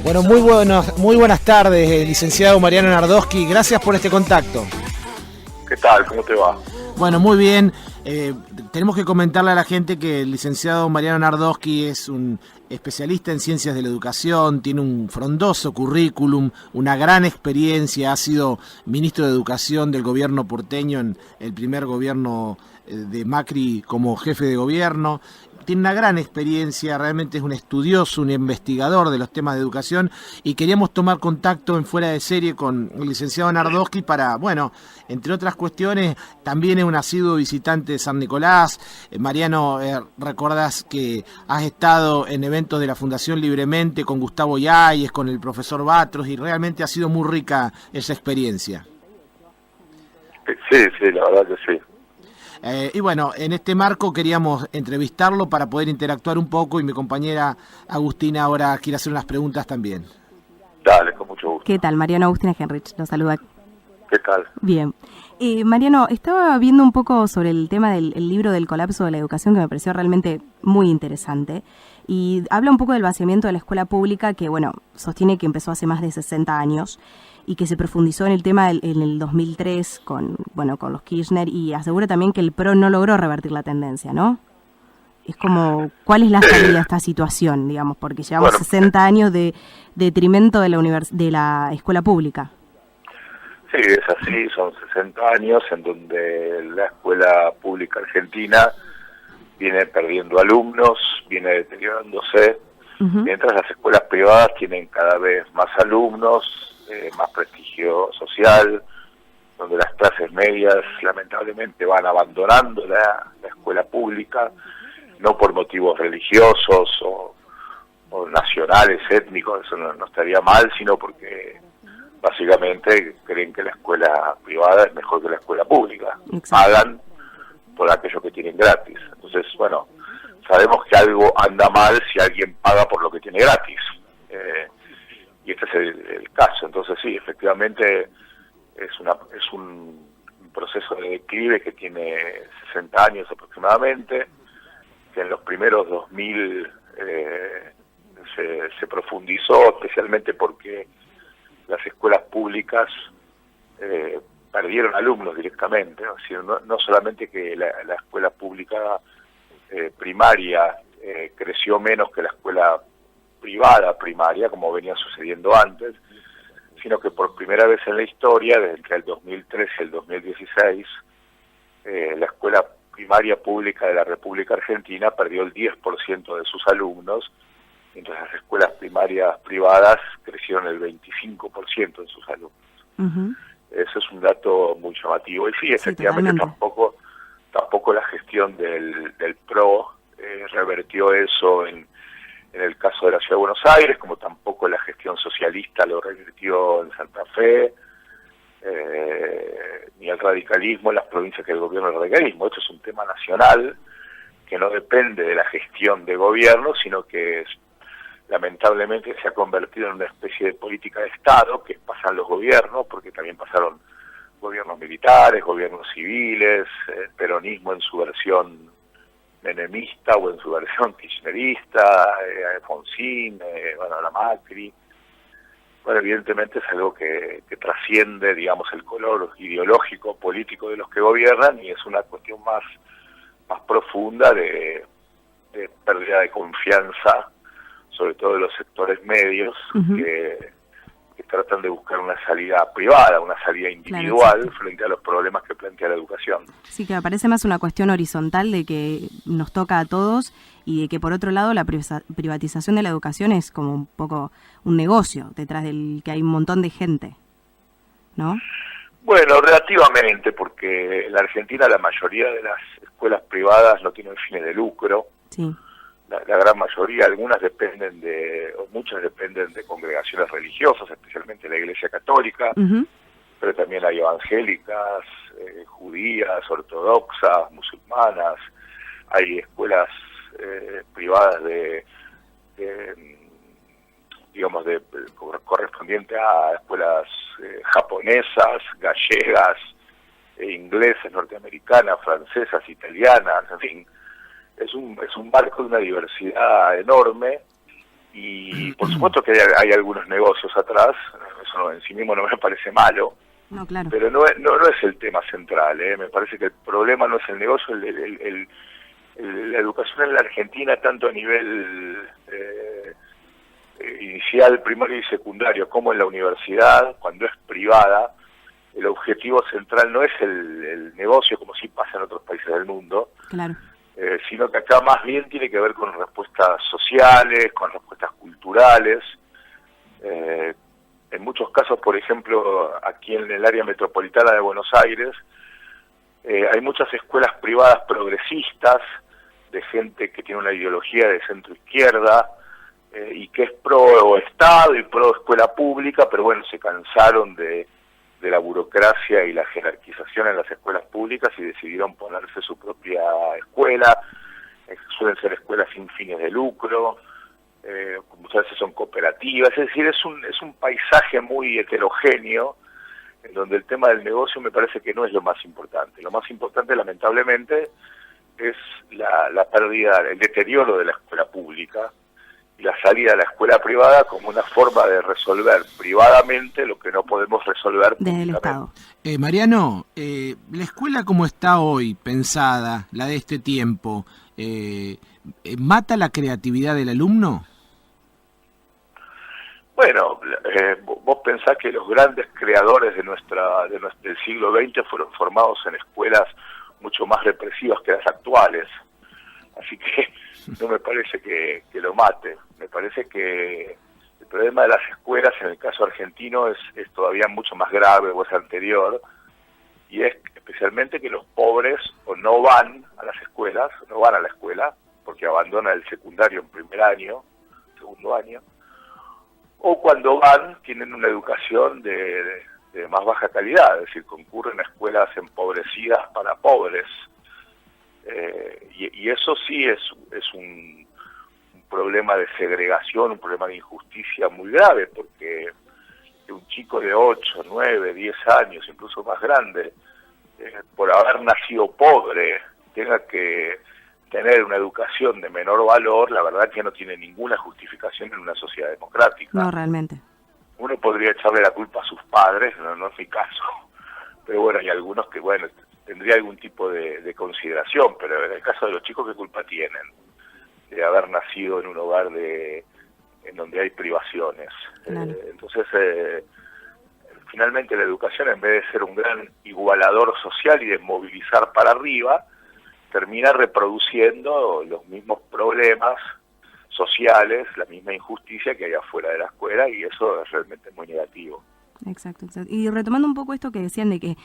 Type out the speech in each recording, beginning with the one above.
Bueno, muy buenas tardes, licenciado Mariano Nardowski. Gracias por este contacto. ¿Qué tal? ¿Cómo te va? Bueno, muy bien. Tenemos que comentarle a la gente que el licenciado Mariano Nardowski es un especialista en ciencias de la educación, tiene un frondoso currículum, una gran experiencia, ha sido ministro de Educación del gobierno porteño en el primer gobierno de Macri como jefe de gobierno. Tiene una gran experiencia, realmente es un estudioso, un investigador de los temas de educación, y queríamos tomar contacto en Fuera de Serie con el licenciado Nardowski para, bueno, entre otras cuestiones, también es un asiduo visitante de San Nicolás. Mariano, recordás que has estado en eventos de la Fundación Libremente con Gustavo Yáñez, con el profesor Batros, y realmente ha sido muy rica esa experiencia. Sí, la verdad que sí. Y bueno, en este marco queríamos entrevistarlo para poder interactuar un poco, y mi compañera Agustina ahora quiere hacer unas preguntas también. Dale, con mucho gusto. ¿Qué tal? Mariano, Agustina Henrich, lo saluda. ¿Qué tal? Bien. Mariano, estaba viendo un poco sobre el tema del libro del colapso de la educación, que me pareció realmente muy interesante, y habla un poco del vaciamiento de la escuela pública, que bueno, sostiene que empezó hace más de 60 años, y que se profundizó en el tema en el 2003 con los Kirchner, y asegura también que el PRO no logró revertir la tendencia, ¿no? Es como, ¿cuál es la salida a esta situación, digamos? Porque llevamos 60 años de detrimento de la escuela pública. Sí, es así, son 60 años en donde la escuela pública argentina viene perdiendo alumnos, viene deteriorándose, mientras las escuelas privadas tienen cada vez más alumnos, más prestigio social, donde las clases medias lamentablemente van abandonando la escuela pública, no por motivos religiosos o nacionales, étnicos, eso no estaría mal, sino porque básicamente creen que la escuela privada es mejor que la escuela pública. Exacto. Pagan por aquello que tienen gratis. Entonces, bueno, sabemos que algo anda mal si alguien paga por lo que tiene gratis. Y este es el caso. Entonces sí, efectivamente es un proceso de declive que tiene 60 años aproximadamente, que en los primeros 2000 se profundizó, especialmente porque las escuelas públicas perdieron alumnos directamente, ¿no? Es decir, no solamente que la escuela pública primaria creció menos que la escuela privada primaria, como venía sucediendo antes, sino que por primera vez en la historia, desde el 2013 y el 2016, la escuela primaria pública de la República Argentina perdió el 10% de sus alumnos, mientras las escuelas primarias privadas crecieron el 25% de sus alumnos. Eso es un dato muy llamativo. Y sí, efectivamente, tampoco la gestión del PRO revertió eso en el caso de la Ciudad de Buenos Aires, como tampoco la gestión socialista lo revirtió en Santa Fe, ni el radicalismo en las provincias que el gobierno del radicalismo. Esto es un tema nacional que no depende de la gestión de gobierno, sino que lamentablemente se ha convertido en una especie de política de Estado, que pasan los gobiernos, porque también pasaron gobiernos militares, gobiernos civiles, peronismo en su versión menemista o en su versión kirchnerista, Alfonsín, la Macri. Bueno, evidentemente es algo que trasciende, digamos, el color ideológico, político de los que gobiernan, y es una cuestión más profunda de pérdida de confianza, sobre todo de los sectores medios, que tratan de buscar una salida privada, una salida individual, claro, frente a los problemas que plantea la educación. Sí, que me parece más una cuestión horizontal de que nos toca a todos, y de que por otro lado la privatización de la educación es como un poco un negocio detrás del que hay un montón de gente, ¿no? Bueno, relativamente, porque en la Argentina la mayoría de las escuelas privadas no tienen fines de lucro. Sí. La gran mayoría, algunas dependen muchas dependen de congregaciones religiosas, especialmente la Iglesia Católica, pero también hay evangélicas, judías, ortodoxas, musulmanas, hay escuelas privadas correspondiente a escuelas japonesas, gallegas, inglesas, norteamericanas, francesas, italianas, en fin. Es un marco de una diversidad enorme, y por supuesto que hay algunos negocios atrás, eso en sí mismo no me parece malo, no, claro. pero no es el tema central, me parece que el problema no es el negocio, la educación en la Argentina, tanto a nivel inicial, primario y secundario, como en la universidad, cuando es privada, el objetivo central no es el negocio, como sí pasa en otros países del mundo, claro. Sino que acá más bien tiene que ver con respuestas sociales, con respuestas culturales. En muchos casos, por ejemplo, aquí en el área metropolitana de Buenos Aires, hay muchas escuelas privadas progresistas, de gente que tiene una ideología de centro-izquierda, y que es pro Estado y pro escuela pública, pero bueno, se cansaron de la burocracia y la jerarquización en las escuelas públicas y decidieron ponerse su propia escuela. Suelen ser escuelas sin fines de lucro, muchas veces son cooperativas, es decir, es un paisaje muy heterogéneo, en donde el tema del negocio me parece que no es lo más importante. Lo más importante, lamentablemente, es la pérdida, el deterioro de la escuela pública, y la salida de la escuela privada como una forma de resolver privadamente lo que no podemos resolver desde el Estado. Mariano, la escuela como está hoy, pensada, la de este tiempo, ¿mata la creatividad del alumno? Bueno, vos pensás que los grandes creadores del siglo XX fueron formados en escuelas mucho más represivas que las actuales, así que no me parece que lo mate. Me parece que el problema de las escuelas en el caso argentino es todavía mucho más grave o es anterior, y es especialmente que los pobres o no van a las escuelas, no van a la escuela porque abandonan el secundario en primer año, segundo año, o cuando van tienen una educación de más baja calidad, es decir, concurren a escuelas empobrecidas para pobres. Y eso sí es un problema de segregación, un problema de injusticia muy grave, porque un chico de 8, 9, 10 años, incluso más grande, por haber nacido pobre, tenga que tener una educación de menor valor, la verdad que no tiene ninguna justificación en una sociedad democrática. No, realmente. Uno podría echarle la culpa a sus padres, no es mi caso, pero bueno, hay algunos que, bueno, tendría algún tipo de consideración, pero en el caso de los chicos, ¿qué culpa tienen de haber nacido en un hogar en donde hay privaciones? Claro. Entonces, finalmente la educación, en vez de ser un gran igualador social y de movilizar para arriba, termina reproduciendo los mismos problemas sociales, la misma injusticia que hay afuera de la escuela, y eso es realmente muy negativo. Exacto. Y retomando un poco esto que decían de que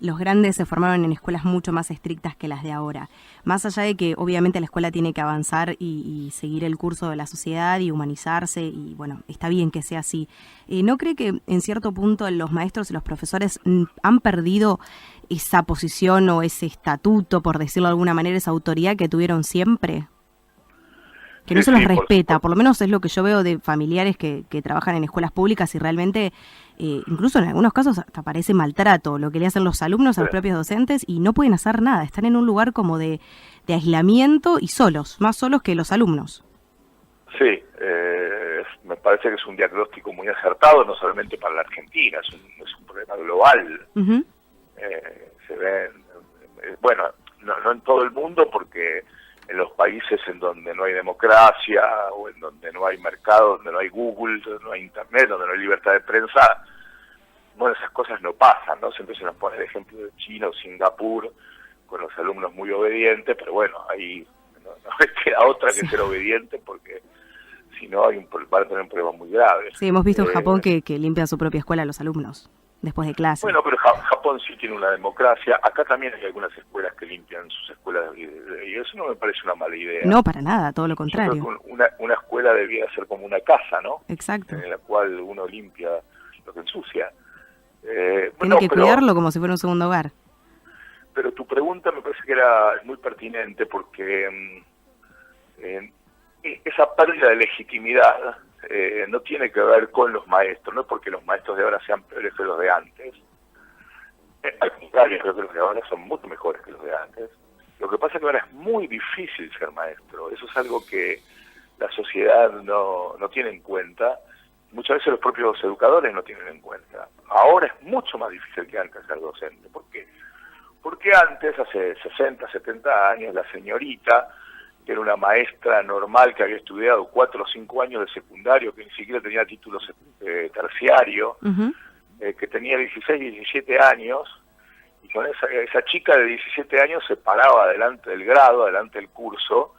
los grandes se formaron en escuelas mucho más estrictas que las de ahora. Más allá de que obviamente la escuela tiene que avanzar y seguir el curso de la sociedad y humanizarse, y bueno, está bien que sea así. ¿No cree que en cierto punto los maestros y los profesores han perdido esa posición o ese estatuto, por decirlo de alguna manera, esa autoridad que tuvieron siempre? Que no se los respeta, por lo menos es lo que yo veo de familiares que trabajan en escuelas públicas, y realmente, incluso en algunos casos, hasta parece maltrato lo que le hacen los alumnos a los propios docentes, y no pueden hacer nada, están en un lugar como de aislamiento y solos, más solos que los alumnos. Sí, me parece que es un diagnóstico muy acertado, no solamente para la Argentina, es un problema global. Uh-huh. Se ve, bueno, no en todo el mundo, porque en los países en donde no hay democracia, o en donde no hay mercado, donde no hay Google, donde no hay Internet, donde no hay libertad de prensa, bueno, esas cosas no pasan, ¿no? Siempre se nos pone el ejemplo de China o Singapur, con los alumnos muy obedientes, pero bueno, ahí no queda otra que ser obediente, porque si no van a tener un problema muy grave. Sí, hemos visto en Japón que limpian su propia escuela a los alumnos después de clase. Bueno, pero Japón sí tiene una democracia. Acá también hay algunas escuelas que limpian sus escuelas, y eso no me parece una mala idea. No, para nada, todo lo contrario. Yo creo que una escuela debía ser como una casa, ¿no? Exacto. En la cual uno limpia lo que ensucia. Tiene que cuidarlo como si fuera un segundo hogar. Pero tu pregunta me parece que era muy pertinente, porque esa pérdida de legitimidad no tiene que ver con los maestros, no es porque los maestros de ahora sean peores que los de antes. Al contrario, creo que los de ahora son mucho mejores que los de antes. Lo que pasa es que ahora es muy difícil ser maestro. Eso es algo que la sociedad no tiene en cuenta, muchas veces los propios educadores no tienen en cuenta. Ahora es mucho más difícil que antes ser docente. ¿Por qué? Porque antes, hace 60, 70 años, la señorita, que era una maestra normal que había estudiado 4 o 5 años de secundario, que ni siquiera tenía título terciario, que tenía 16, 17 años, y con esa chica de 17 años se paraba delante del grado, delante del curso,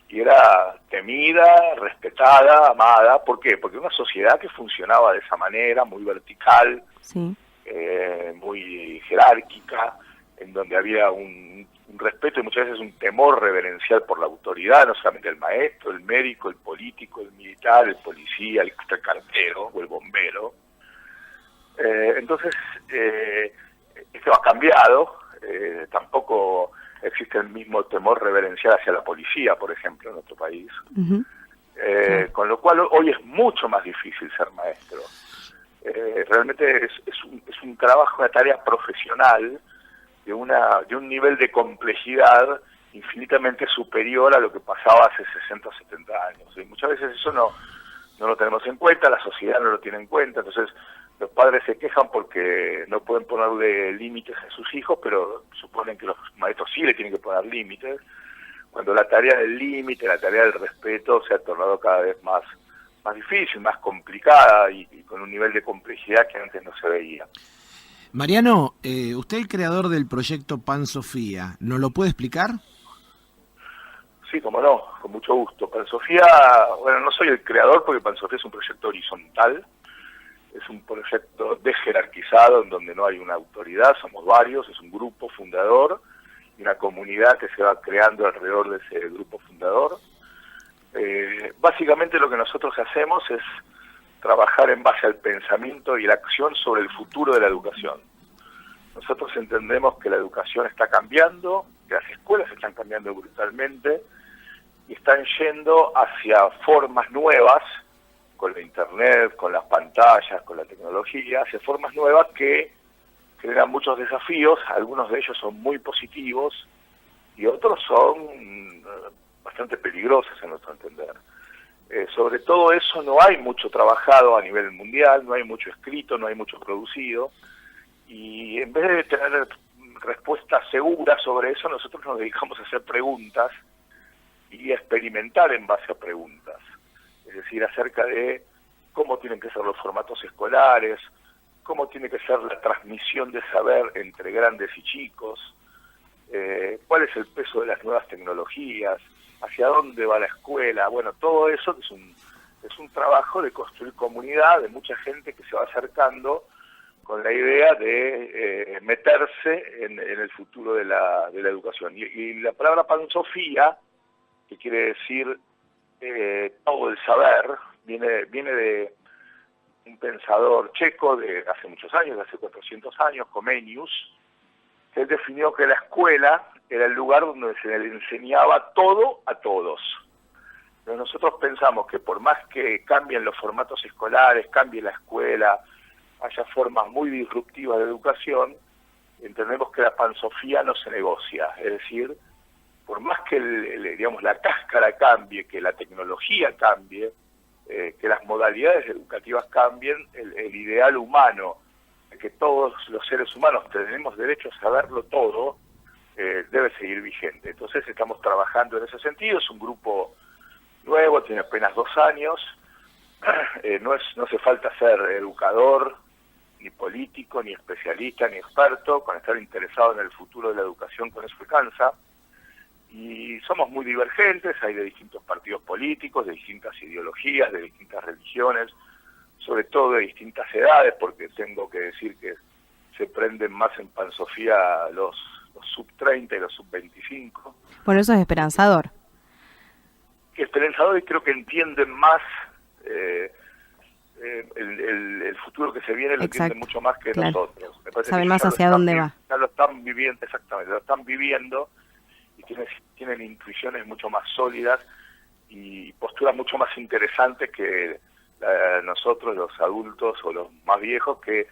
y era temida, respetada, amada. ¿Por qué? Porque una sociedad que funcionaba de esa manera, muy vertical, sí. Muy jerárquica, en donde había un respeto y muchas veces un temor reverencial por la autoridad, no solamente el maestro, el médico, el político, el militar, el policía, el cartero o el bombero. Entonces, esto ha cambiado, tampoco existe el mismo temor reverencial hacia la policía, por ejemplo, en nuestro país. Con lo cual hoy es mucho más difícil ser maestro. Realmente es un trabajo, una tarea profesional de un nivel de complejidad infinitamente superior a lo que pasaba hace 60 o 70 años. Y muchas veces eso no lo tenemos en cuenta, la sociedad no lo tiene en cuenta, entonces los padres se quejan porque no pueden ponerle límites a sus hijos, pero suponen que los maestros sí le tienen que poner límites, cuando la tarea del límite, la tarea del respeto se ha tornado cada vez más difícil, más complicada y con un nivel de complejidad que antes no se veía. Mariano, usted es el creador del proyecto Pan Sofía, ¿nos lo puede explicar? Sí, cómo no, con mucho gusto. Pan Sofía, bueno, no soy el creador porque Pan Sofía es un proyecto horizontal, es un proyecto desjerarquizado en donde no hay una autoridad, somos varios, es un grupo fundador y una comunidad que se va creando alrededor de ese grupo fundador. Básicamente lo que nosotros hacemos es trabajar en base al pensamiento y la acción sobre el futuro de la educación. Nosotros entendemos que la educación está cambiando, que las escuelas están cambiando brutalmente y están yendo hacia formas nuevas, con la internet, con las pantallas, con la tecnología, hacia formas nuevas que generan muchos desafíos, algunos de ellos son muy positivos y otros son bastante peligrosos en nuestro entender. Sobre todo eso no hay mucho trabajado a nivel mundial, no hay mucho escrito, no hay mucho producido, y en vez de tener respuestas seguras sobre eso, nosotros nos dedicamos a hacer preguntas y a experimentar en base a preguntas, es decir, acerca de cómo tienen que ser los formatos escolares, cómo tiene que ser la transmisión de saber entre grandes y chicos, cuál es el peso de las nuevas tecnologías, hacia dónde va la escuela. Bueno, todo eso es un trabajo de construir comunidad, de mucha gente que se va acercando con la idea de meterse en el futuro de la educación. Y la palabra Pan Sofía, que quiere decir todo el saber, viene de un pensador checo de hace muchos años, de hace 400 años, Comenius, que él definió que la escuela era el lugar donde se le enseñaba todo a todos. Pero nosotros pensamos que por más que cambien los formatos escolares, cambie la escuela, haya formas muy disruptivas de educación, entendemos que la pansofía no se negocia. Es decir, por más que digamos, la cáscara cambie, que la tecnología cambie, que las modalidades educativas cambien, el ideal humano, que todos los seres humanos tenemos derecho a saberlo todo, debe seguir vigente. Entonces estamos trabajando en ese sentido, es un grupo nuevo, tiene apenas 2 años, no hace falta ser educador, ni político, ni especialista, ni experto, con estar interesado en el futuro de la educación, con eso alcanza. Y somos muy divergentes, hay de distintos partidos políticos, de distintas ideologías, de distintas religiones, sobre todo de distintas edades, porque tengo que decir que se prenden más en Pansofía los sub-30 y los sub-25. Bueno, eso es esperanzador. Esperanzador, y creo que entienden más el futuro que se viene, lo entienden mucho más que nosotros. Me parece saben que más hacia dónde va. Ya lo están viviendo, exactamente, lo están viviendo y tienen intuiciones mucho más sólidas y posturas mucho más interesantes que nosotros, los adultos o los más viejos, que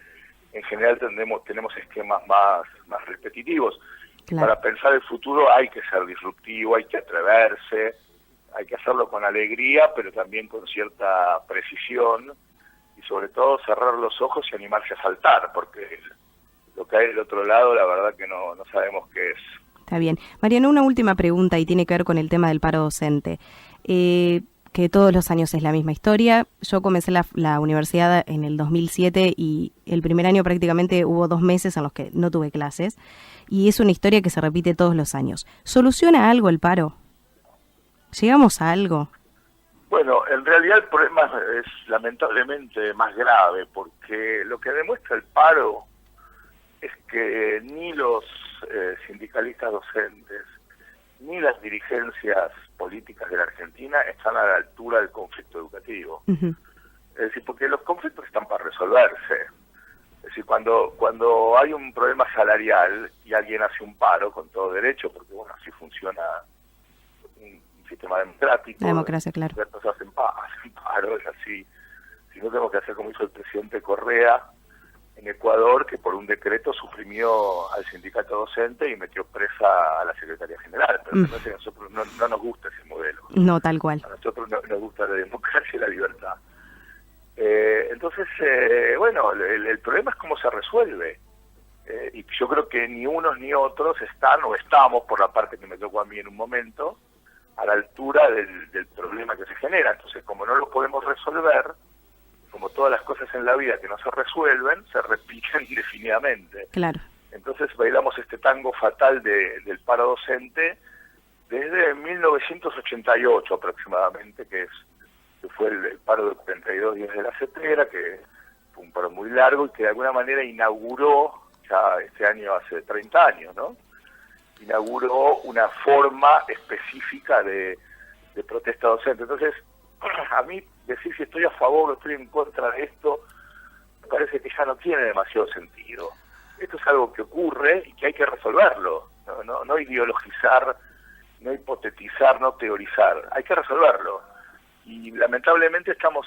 en general tenemos esquemas más repetitivos. Claro. Para pensar el futuro hay que ser disruptivo, hay que atreverse, hay que hacerlo con alegría, pero también con cierta precisión, y sobre todo cerrar los ojos y animarse a saltar, porque lo que hay del otro lado, la verdad que no sabemos qué es. Está bien. Mariano, una última pregunta y tiene que ver con el tema del paro docente. Que todos los años es la misma historia. Yo comencé la universidad en el 2007 y el primer año prácticamente hubo 2 meses en los que no tuve clases, y es una historia que se repite todos los años. ¿Soluciona algo el paro? ¿Llegamos a algo? Bueno, en realidad el problema es lamentablemente más grave, porque lo que demuestra el paro es que ni los sindicalistas docentes ni las dirigencias políticas de la Argentina están a la altura del conflicto educativo. Uh-huh. Es decir, porque los conflictos están para resolverse. Es decir, cuando hay un problema salarial y alguien hace un paro, con todo derecho, porque bueno, así funciona un sistema democrático. La democracia, claro. Los expertos hacen paro, es así. Si no, tenemos que hacer como hizo el presidente Correa en Ecuador, que por un decreto suprimió al sindicato docente y metió presa a la secretaria general. Pero a nosotros no nos gusta ese modelo. No, tal cual. A nosotros nos gusta la democracia y la libertad. Entonces, bueno, el problema es cómo se resuelve. Y yo creo que ni unos ni otros están o estamos, por la parte que me tocó a mí en un momento, a la altura del problema que se genera. Entonces, como no lo podemos resolver, como todas las cosas en la vida que no se resuelven, se repiten indefinidamente. Claro. Entonces bailamos este tango fatal del paro docente desde 1988 aproximadamente, que fue el paro de 42 días de la CETERA, que fue un paro muy largo y que de alguna manera inauguró, ya este año hace 30 años, ¿no? Inauguró una forma específica de protesta docente. Entonces, a mí decir si estoy a favor o estoy en contra de esto, me parece que ya no tiene demasiado sentido. Esto es algo que ocurre y que hay que resolverlo, no ideologizar, no hipotetizar, no teorizar, hay que resolverlo. Y lamentablemente estamos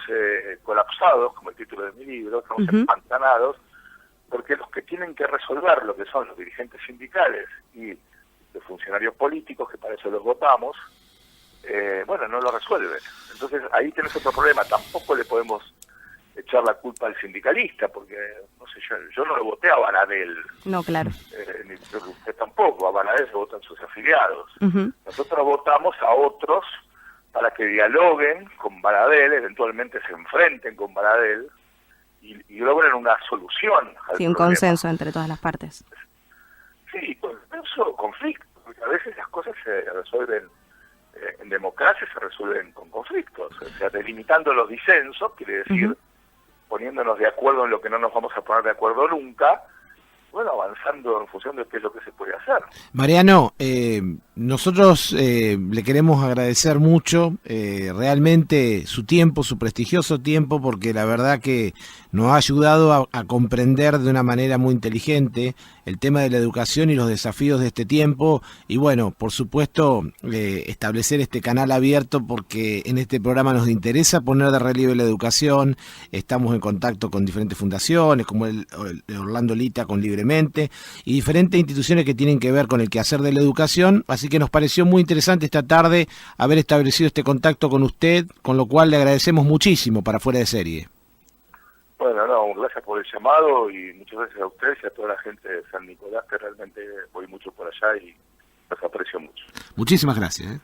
colapsados, como el título de mi libro, estamos empantanados, porque los que tienen que resolverlo, que son los dirigentes sindicales y los funcionarios políticos, que para eso los votamos, bueno, no lo resuelven. Entonces ahí tenés otro problema. Tampoco le podemos echar la culpa al sindicalista, porque no sé, yo no lo voté a Baradel. No, claro. Ni usted tampoco. A Baradel se votan sus afiliados. Uh-huh. Nosotros votamos a otros para que dialoguen con Baradel, eventualmente se enfrenten con Baradel y logren una solución al sí, un problema. consenso entre todas las partes. Sí, consenso, conflicto, porque a veces las cosas se resuelven. En democracia se resuelven con conflictos, o sea, delimitando los disensos, quiere decir, poniéndonos de acuerdo en lo que no nos vamos a poner de acuerdo nunca, bueno, avanzando en función de qué es lo que se puede hacer. Mariano, nosotros le queremos agradecer mucho realmente su tiempo, su prestigioso tiempo, porque la verdad que nos ha ayudado a comprender de una manera muy inteligente el tema de la educación y los desafíos de este tiempo, y bueno, por supuesto, establecer este canal abierto, porque en este programa nos interesa poner de relieve la educación. Estamos en contacto con diferentes fundaciones, como el Orlando Lita con Libremente, y diferentes instituciones que tienen que ver con el quehacer de la educación, así que nos pareció muy interesante esta tarde haber establecido este contacto con usted, con lo cual le agradecemos muchísimo para Fuera de Serie. Bueno, no, gracias por el llamado y muchas gracias a ustedes y a toda la gente de San Nicolás, que realmente voy mucho por allá y los aprecio mucho. Muchísimas gracias.